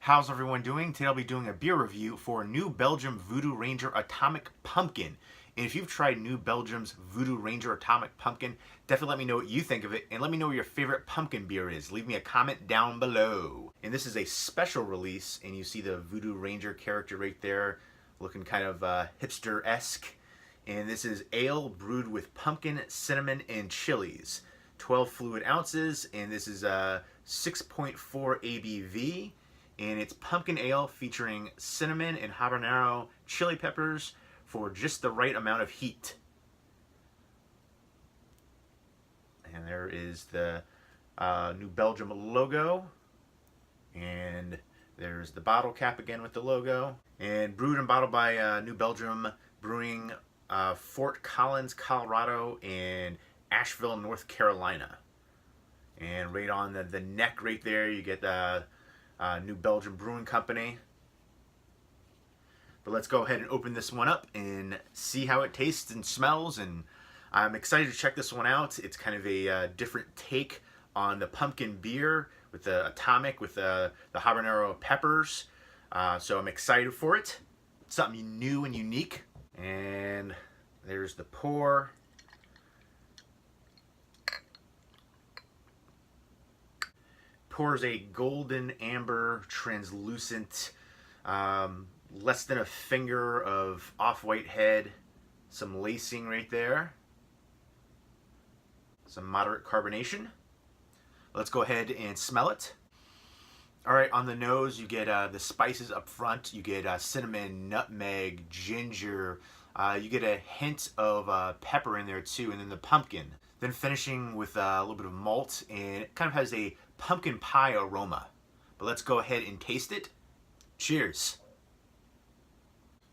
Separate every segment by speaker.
Speaker 1: How's everyone doing? Today I'll be doing a beer review for New Belgium Voodoo Ranger Atomic Pumpkin. And if you've tried New Belgium's Voodoo Ranger Atomic Pumpkin, definitely let me know what you think of it, and let me know what your favorite pumpkin beer is. Leave me a comment down below. And this is a special release, and you see the Voodoo Ranger character right there, looking kind of hipster-esque. And this is ale brewed with pumpkin, cinnamon, and chilies. 12 fluid ounces, and this is 6.4 ABV. And it's pumpkin ale featuring cinnamon and habanero chili peppers for just the right amount of heat. And there is the New Belgium logo. And there's the bottle cap again with the logo. And brewed and bottled by New Belgium Brewing, Fort Collins, Colorado, and Asheville, North Carolina. And right on the neck right there, you get New Belgium Brewing Company. But let's go ahead and open this one up and see how it tastes and smells. And I'm excited to check this one out. It's kind of a different take on the pumpkin beer with the atomic, with the habanero peppers. So I'm excited for it. Something new and unique. And there's the pour. Pours a golden amber translucent, less than a finger of off-white head, some lacing right there, some moderate carbonation. Let's go ahead and smell it. All right, on the nose you get the spices up front. You get cinnamon, nutmeg, ginger. You get a hint of pepper in there too, and then the pumpkin. Then finishing with a little bit of malt, and it kind of has a pumpkin pie aroma. But let's go ahead and taste it. Cheers.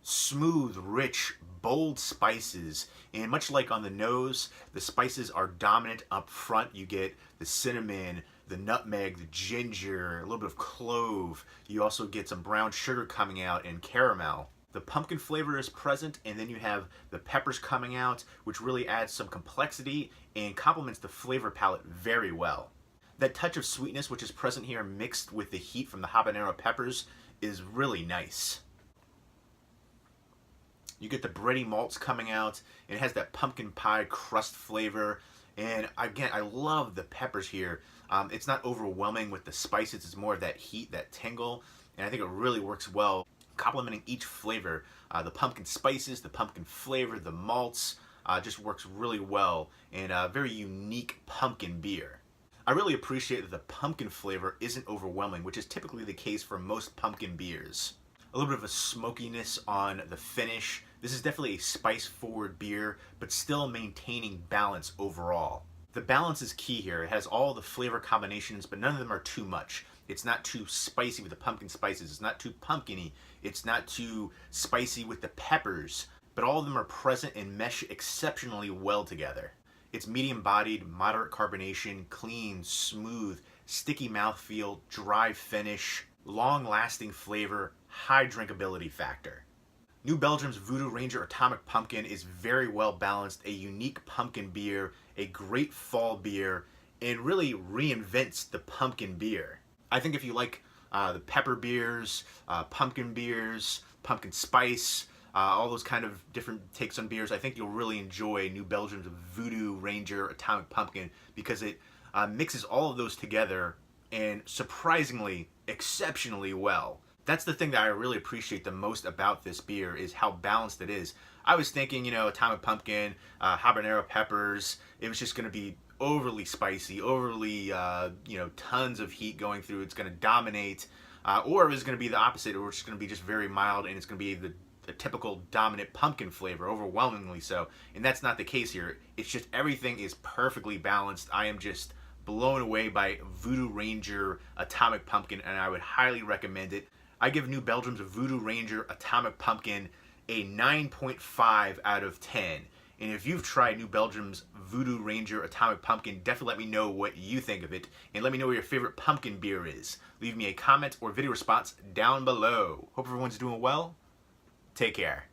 Speaker 1: Smooth, rich, bold spices, and much like on the nose, the spices are dominant up front. You get the cinnamon, the nutmeg, the ginger, a little bit of clove. You also get some brown sugar coming out and caramel. The pumpkin flavor is present, and then you have the peppers coming out, which really adds some complexity and complements the flavor palette very well. That touch of sweetness which is present here mixed with the heat from the habanero peppers is really nice. You get the bready malts coming out, and it has that pumpkin pie crust flavor. And again, I love the peppers here. It's not overwhelming with the spices, it's more of that heat, that tingle, and I think it really works well, complementing each flavor. The pumpkin spices, the pumpkin flavor, the malts, just works really well, and a very unique pumpkin beer. I really appreciate that the pumpkin flavor isn't overwhelming, which is typically the case for most pumpkin beers. A little bit of a smokiness on the finish. This is definitely a spice-forward beer, but still maintaining balance overall. The balance is key here. It has all the flavor combinations, but none of them are too much. It's not too spicy with the pumpkin spices. It's not too pumpkin-y. It's not too spicy with the peppers, but all of them are present and mesh exceptionally well together. It's medium-bodied, moderate carbonation, clean, smooth, sticky mouthfeel, dry finish, long-lasting flavor, high drinkability factor. New Belgium's Voodoo Ranger Atomic Pumpkin is very well balanced, a unique pumpkin beer, a great fall beer, and really reinvents the pumpkin beer. I think if you like the pepper beers, pumpkin spice, all those kind of different takes on beers, I think you'll really enjoy New Belgium's Voodoo Ranger Atomic Pumpkin, because it mixes all of those together and surprisingly, exceptionally well. That's the thing that I really appreciate the most about this beer, is how balanced it is. I was thinking, Atomic Pumpkin, habanero peppers, it was just going to be overly spicy, overly, tons of heat going through. It's going to dominate, or it was going to be the opposite, or it's going to be just very mild, and it's going to be the typical dominant pumpkin flavor, overwhelmingly so. And that's not the case here. It's just everything is perfectly balanced. I am just blown away by Voodoo Ranger Atomic Pumpkin, and I would highly recommend it. I give New Belgium's Voodoo Ranger Atomic Pumpkin a 9.5 out of 10. And if you've tried New Belgium's Voodoo Ranger Atomic Pumpkin, definitely let me know what you think of it, and let me know what your favorite pumpkin beer is. Leave me a comment or video response down below. Hope everyone's doing well. Take care.